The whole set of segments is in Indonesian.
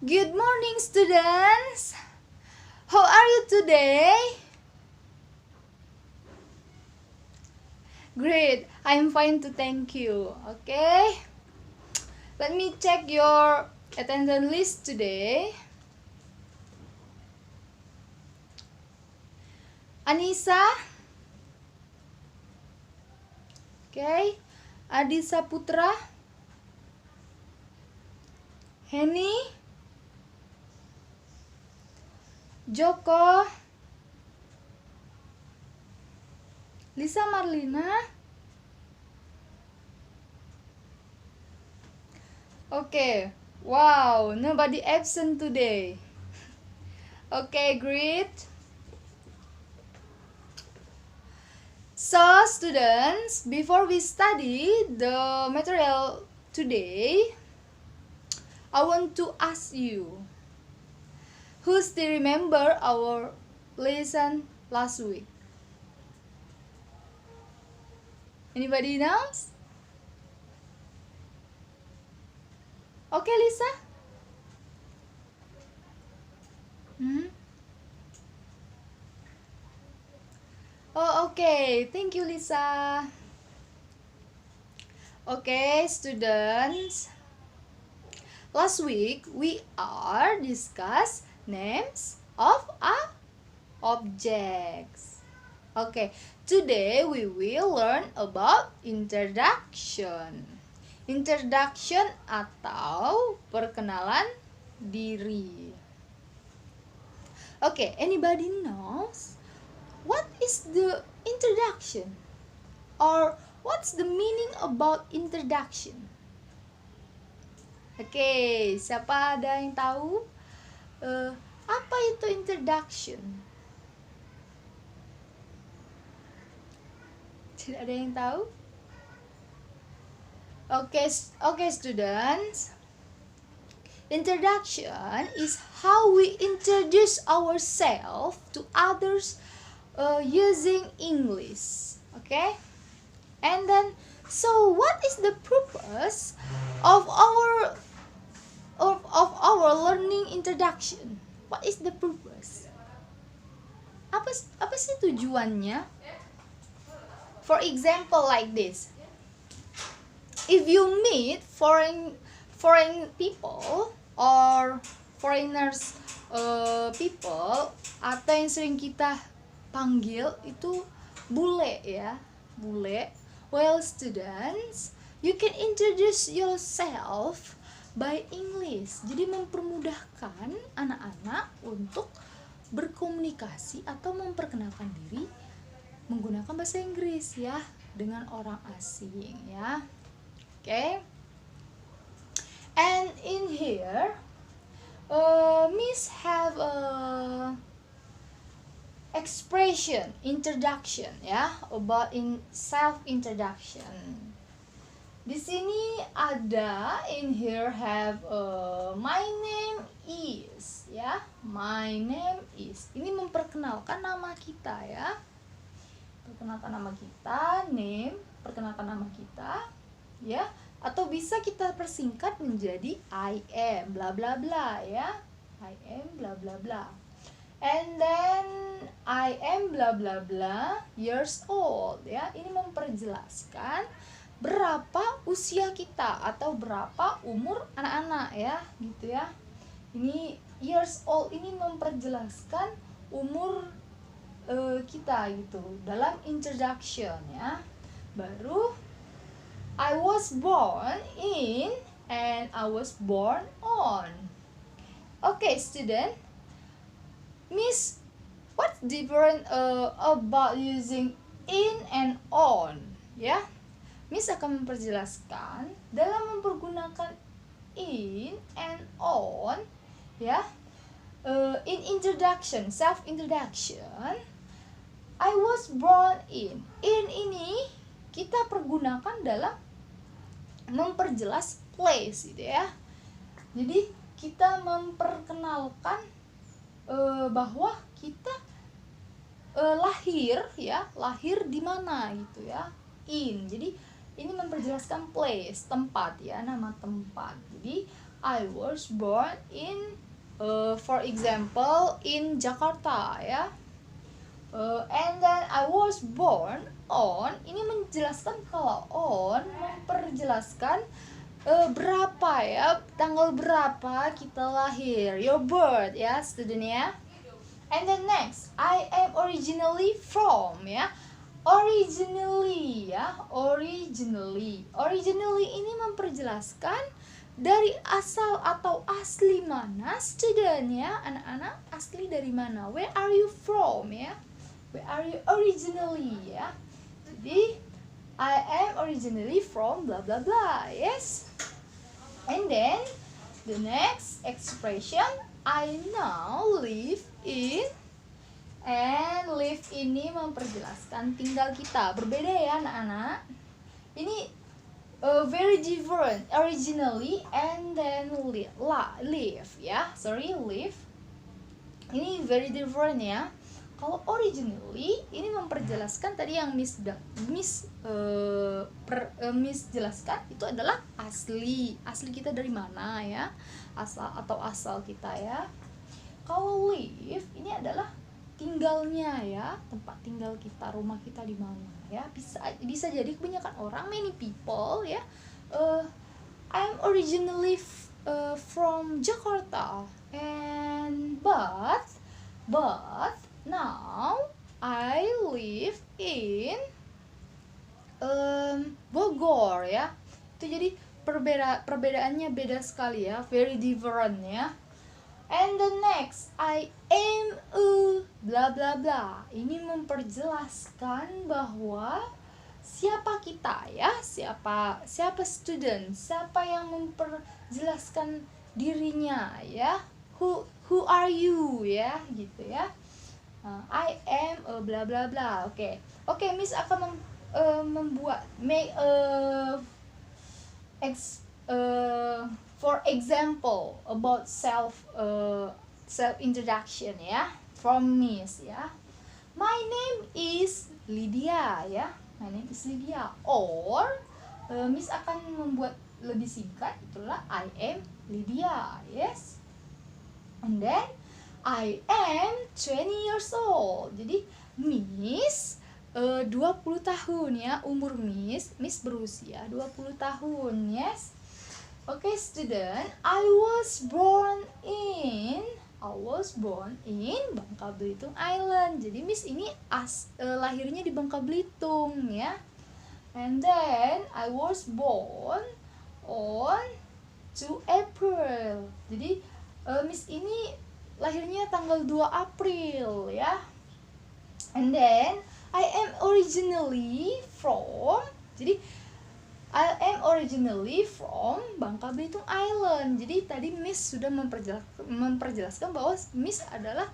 Good morning, students. How are you today? Great. I'm fine too, thank you. Okay. Let me check your attendance list today. Anissa. Okay. Adisa Putra. Henny. Joko. Lisa Marlina. Okay. Wow, nobody absent today. Okay, great. So, students, before we study the material today, I want to ask you, who still remember our lesson last week? Anybody knows? Okay, Lisa? Oh, okay. Thank you, Lisa. Okay, students. Last week, we are discuss names of objects. Okay, today we will learn about introduction. Introduction atau perkenalan diri. Okay, anybody knows what is the introduction? Or what's the meaning about introduction? Oke, siapa ada yang tahu apa itu introduction? Tidak ada yang tahu? Okay, students. Introduction is how we introduce ourselves to others using English. Okay? And then, so what is the purpose of our learning introduction? What is the purpose? Apa sih tujuannya? For example, like this. If you meet foreign people or foreigners people, atau yang sering kita panggil itu bule ya, bule. Well, students, you can introduce yourself by English. Jadi mempermudahkan anak-anak untuk berkomunikasi atau memperkenalkan diri menggunakan bahasa Inggris ya dengan orang asing ya. Okay. And in here, Miss have a expression introduction ya, about in self introduction. Di sini ada in here have my name is ya, my name is. Ini memperkenalkan nama kita ya. Perkenalkan nama kita, name, perkenalkan nama kita ya. Atau bisa kita persingkat menjadi I am bla bla bla ya. I am bla bla bla. And then I am bla bla bla years old ya. Ini memperjelaskan berapa usia kita atau berapa umur anak-anak ya, gitu ya. Ini years old ini memperjelaskan umur kita gitu dalam introduction ya. Baru I was born in and I was born on. Okay, student. Miss, what's different about using in and on? Ya, Miss akan memperjelaskan dalam mempergunakan in and on. Ya, in introduction, self introduction. I was born in. In ini kita pergunakan dalam memperjelas place gitu ya. Jadi kita memperkenalkan bahwa kita lahir ya, lahir di mana gitu ya. In. Jadi ini memperjelaskan place, tempat ya, nama tempat. Jadi I was born in for example in Jakarta ya. And then I was born on, ini menjelaskan kalau on memperjelaskan berapa ya, tanggal berapa kita lahir, your birth ya student ya. And then next, I am originally from ya. Originally ya, originally ini memperjelaskan dari asal atau asli mana student ya, anak-anak asli dari mana, where are you from ya, where are you originally ya. Jadi I am originally from blah blah blah, yes. And then the next expression, I now live in. And live ini memperjelaskan tinggal kita. Berbeda ya anak-anak. Ini very different. Originally and then live ya. Sorry, live. Ini very different ya. Kalau originally ini memperjelaskan tadi yang Miss jelaskan itu adalah asli kita dari mana ya, asal kita ya. Kalau live ini adalah tinggalnya ya, tempat tinggal kita, rumah kita di mana ya. Bisa jadi kebanyakan orang, many people ya, I'm originally from Jakarta and but now I live in Bogor ya. Itu jadi perbedaannya beda sekali ya, very different ya. And the next, I am a bla bla bla. Ini memperjelaskan bahwa siapa kita ya, siapa student, siapa yang memperjelaskan dirinya ya. Who are you ya, gitu ya. I am a bla bla bla. Oke, Miss akan for example about self introduction ya, from Miss ya. My name is Lydia ya. My name is Lydia. Or Miss akan membuat lebih singkat, itulah I am Lydia. Yes. And then I am 20 years old. Jadi Miss 20 tahun ya, umur Miss berusia 20 tahun. Yes. Okay, student, I was born in Bangka Belitung Island. Jadi Miss ini lahirnya di Bangka Belitung ya. And then I was born on 2 April. Jadi Miss ini lahirnya tanggal 2 April ya. And then I am originally from, jadi I am originally from Bangka Belitung Island. Jadi tadi Miss sudah memperjelaskan bahwa Miss adalah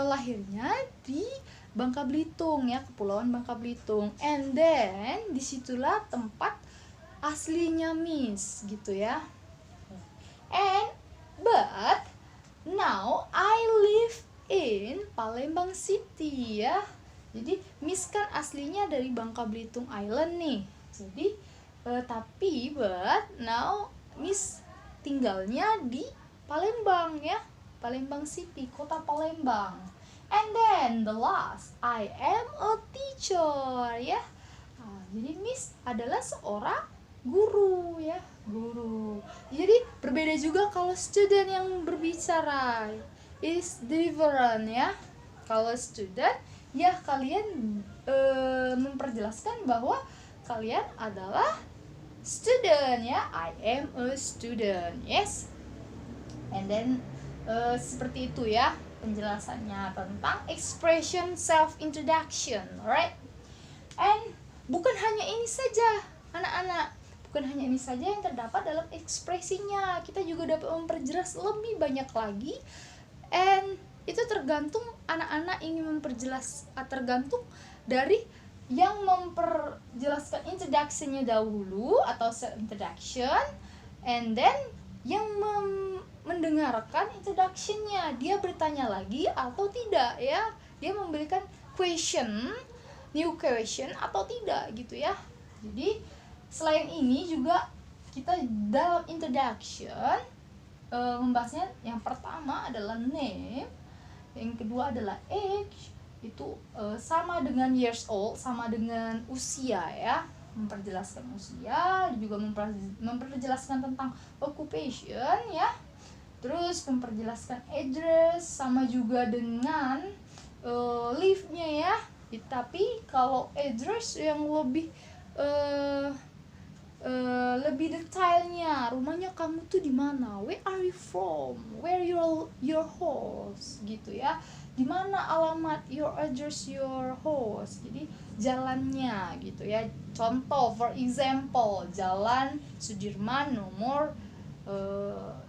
lahirnya di Bangka Belitung ya, Kepulauan Bangka Belitung. And then disitulah tempat aslinya Miss gitu ya. And but now I live in Palembang City ya. Jadi Miss kan aslinya dari Bangka Belitung Island nih. Jadi tapi but now Miss tinggalnya di Palembang ya, Palembang City, kota Palembang. And then the last, I am a teacher ya. Jadi Miss adalah seorang guru ya, guru. Jadi berbeda juga kalau student yang berbicara, is different ya. Kalau student ya kalian memperjelaskan bahwa kalian adalah student ya, I am a student. Yes. And then seperti itu ya penjelasannya tentang expression self introduction, alright? And bukan hanya ini saja anak-anak, bukan hanya ini saja yang terdapat dalam ekspresinya, kita juga dapat memperjelas lebih banyak lagi. And itu tergantung anak-anak ingin memperjelas, tergantung dari yang memperjelaskan introduction-nya dahulu atau self introduction, and then yang mendengarkan introduction-nya, dia bertanya lagi atau tidak ya, dia memberikan new question atau tidak gitu ya. Jadi selain ini juga kita dalam introduction membahasnya. Yang pertama adalah name, yang kedua adalah age, itu sama dengan years old, sama dengan usia ya, memperjelaskan usia, juga memperjelaskan tentang occupation ya, terus memperjelaskan address sama juga dengan live-nya ya. Tapi kalau address yang lebih detailnya, rumahnya kamu tuh di mana, where are you from, where your house gitu ya, di mana alamat, your address, your house, jadi jalannya gitu ya. Contoh, for example, Jalan Sudirman nomor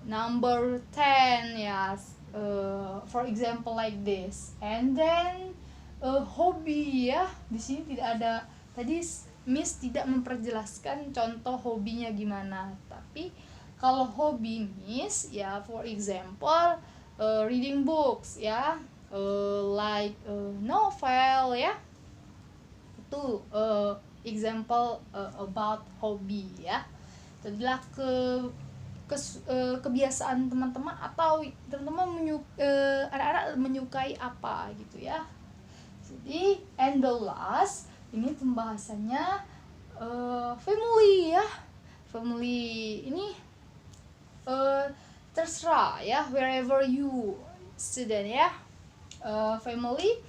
number 10 ya, for example like this. And then hobi ya, di sini tidak ada, tadi Miss tidak memperjelaskan contoh hobinya gimana, tapi kalau hobi Miss ya, for example reading books ya, like novel ya, itu example about hobby ya. Itulah kebiasaan teman-teman, atau teman-teman anak-anak menyukai apa gitu ya. Jadi and the last, ini pembahasannya family ya. Family ini terserah ya, wherever you student ya. Family,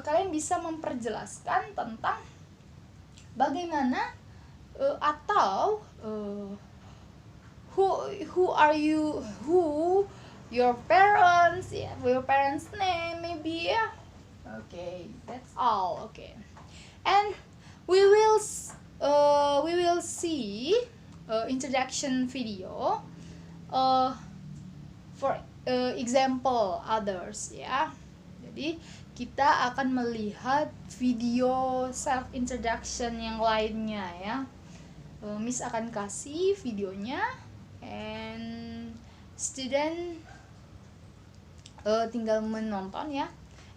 kalian bisa memperjelaskan tentang bagaimana atau who are you, who your parents ya, your parents name maybe ya. Okay, that's all. Okay, and we will see introduction video for example others ya. Jadi kita akan melihat video self introduction yang lainnya ya. Miss akan kasih videonya, and student tinggal menonton ya,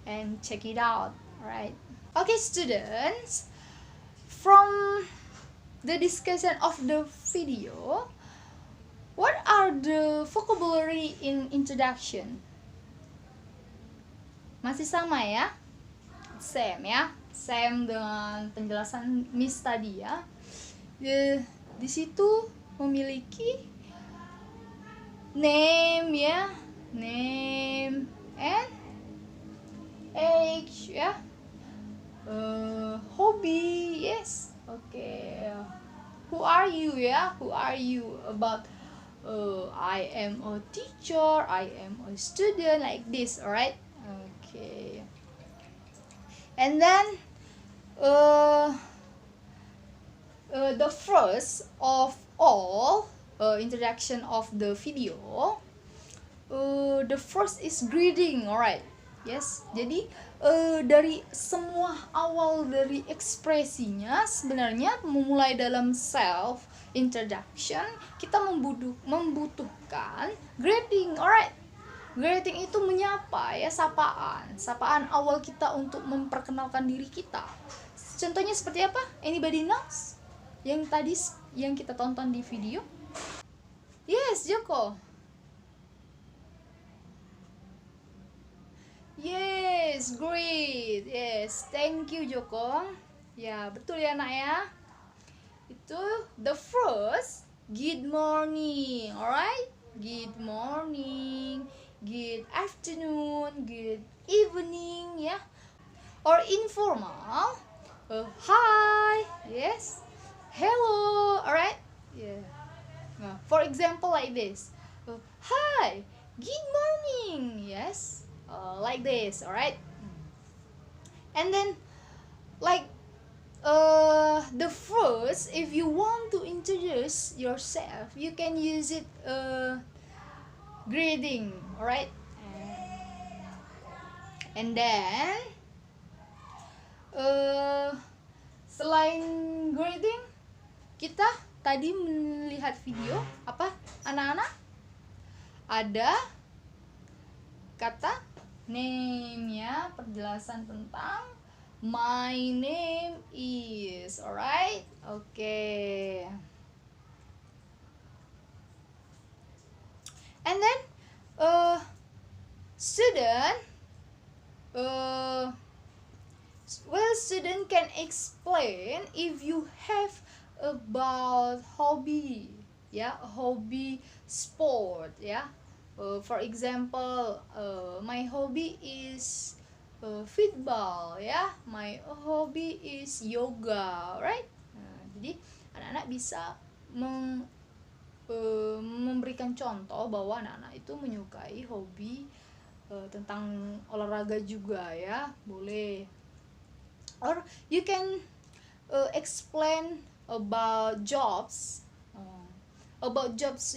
and check it out, right? Okay, students, from the discussion of the video, what are the vocabulary in introduction? Masih sama ya, same ya, same dengan penjelasan Miss tadi ya. Di situ memiliki name ya, name and age ya, hobby, yes, okay, who are you ya, who are you, about I am a teacher, I am a student, like this, alright. Okay, and then the first of all introduction of the video, the first is greeting, alright. Yes, jadi dari semua awal dari ekspresinya, sebenarnya memulai dalam self introduction kita membutuhkan greeting, alright. Greeting itu menyapa ya, sapaan awal kita untuk memperkenalkan diri kita. Contohnya seperti apa? Anybody knows? Yang tadi yang kita tonton di video? Yes, Joko. Yes, great. Yes, thank you Joko. Ya, betul ya nak ya. Itu the first, good morning, alright? Good morning, good afternoon, good evening ya. Or informal, hi, yes, hello, alright? Yeah. Nah, for example like this, hi, good morning, yes, like this, alright? And then like the first, if you want to introduce yourself, you can use it greeting, alright? And then selain greeting, kita tadi melihat video apa anak-anak, ada kata name ya, penjelasan tentang my name is, alright? Okay. And then student student can explain if you have about hobby, yeah, hobby sport, yeah. For example, my hobby is football, ya. My hobby is yoga, right? Nah, jadi anak-anak bisa memberikan contoh bahwa anak-anak itu menyukai hobi tentang olahraga juga, ya. Boleh. Or you can explain about jobs,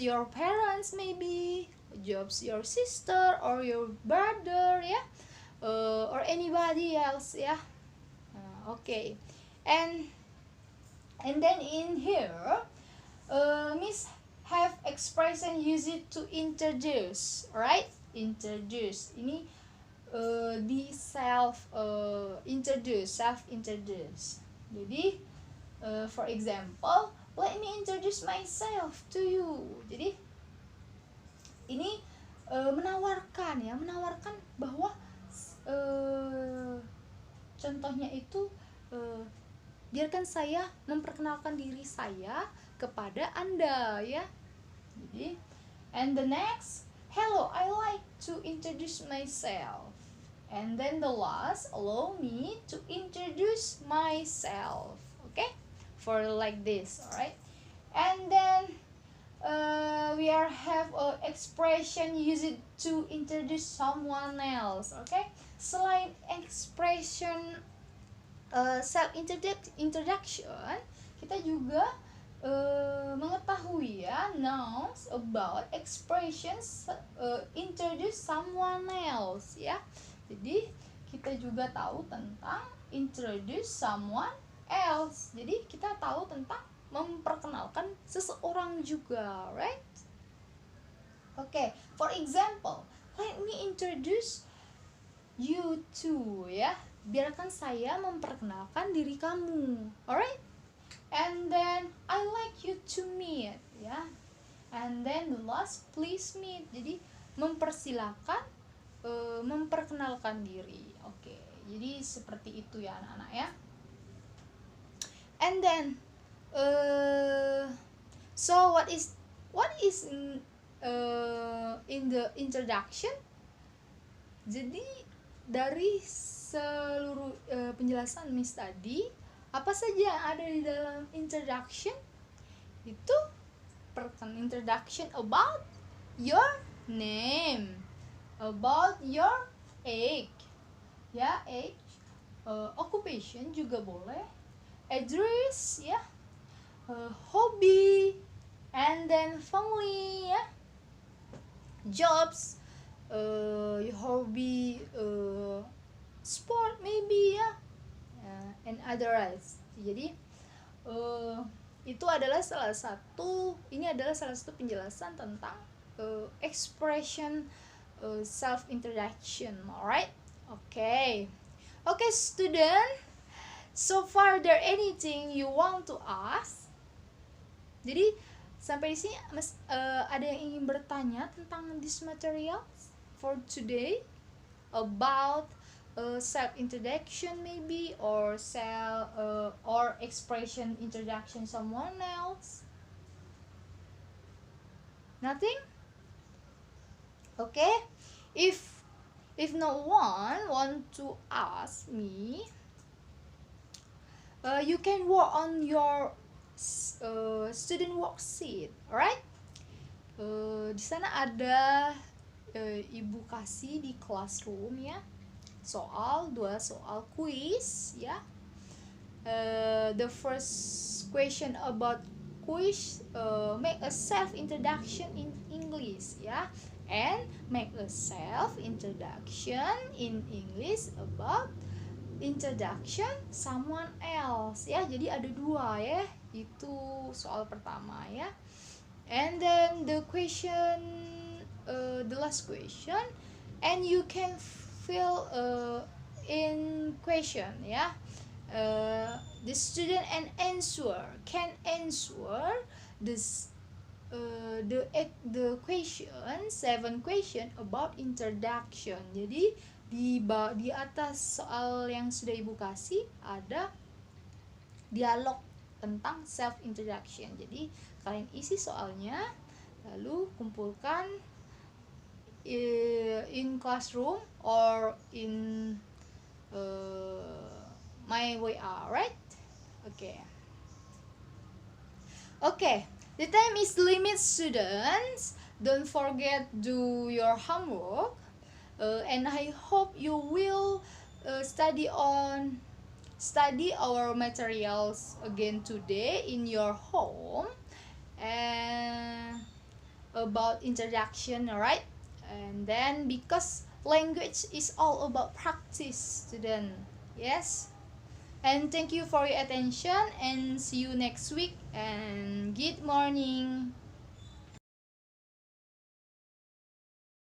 your parents, maybe jobs your sister or your brother, ya. Or anybody else, ya. Okay. And then in here Miss have expression use it to introduce, right? Introduce ini di self introduce. Jadi for example, let me introduce myself to you. Jadi ini menawarkan bahwa contohnya itu biarkan saya memperkenalkan diri saya kepada Anda, ya. Jadi, and the next, hello, I like to introduce myself. And then the last, allow me to introduce myself. Okay? For like this, alright? And then we have a expression used to introduce someone else. Okay? Selain expression self introduction, kita juga mengetahui, ya, nouns about expressions introduce someone else, ya. Jadi kita juga tahu tentang introduce someone else. Jadi kita tahu tentang memperkenalkan seseorang juga, right? Okay, for example, let me introduce you to, ya. Biarkan saya memperkenalkan diri kamu, alright? And then I like you to meet, ya. And then the last, please meet. Jadi mempersilakan memperkenalkan diri. Oke, jadi seperti itu, ya, anak-anak, ya. And then so what is in the introduction? Jadi dari seluruh penjelasan Miss tadi, apa saja yang ada di dalam introduction? Itu introduction about your name, about your age, ya, age, occupation juga boleh, address, ya, hobby, and then family, ya, jobs, your hobby, sport maybe, ya, and others. Jadi itu adalah salah satu penjelasan tentang expression self introduction, alright? Okay, student, so far there anything you want to ask? Jadi sampai di sini ada yang ingin bertanya tentang this material for today about self introduction maybe, or or expression introduction someone else? Nothing? Okay, if no one want to ask me, you can work on your student worksheet, alright? Di sana ada ibu kasih di classroom, ya, dua soal quiz, ya. The first question about quiz, make a self introduction in English, ya, and make a self introduction in English about introduction someone else, ya. Jadi ada dua, ya, itu soal pertama, ya. And then the last question, and you can fill in question, ya. The student can answer this the question 7 question about introduction. Jadi di atas soal yang sudah ibu kasih ada dialog tentang self introduction. Jadi kalian isi soalnya lalu kumpulkan in classroom or in my WA, right? Okay, the time is limit, students. Don't forget do your homework, and I hope you will study our materials again today in your home and about introduction, alright? And then because language is all about practice, student. Yes. And thank you for your attention and see you next week and good morning.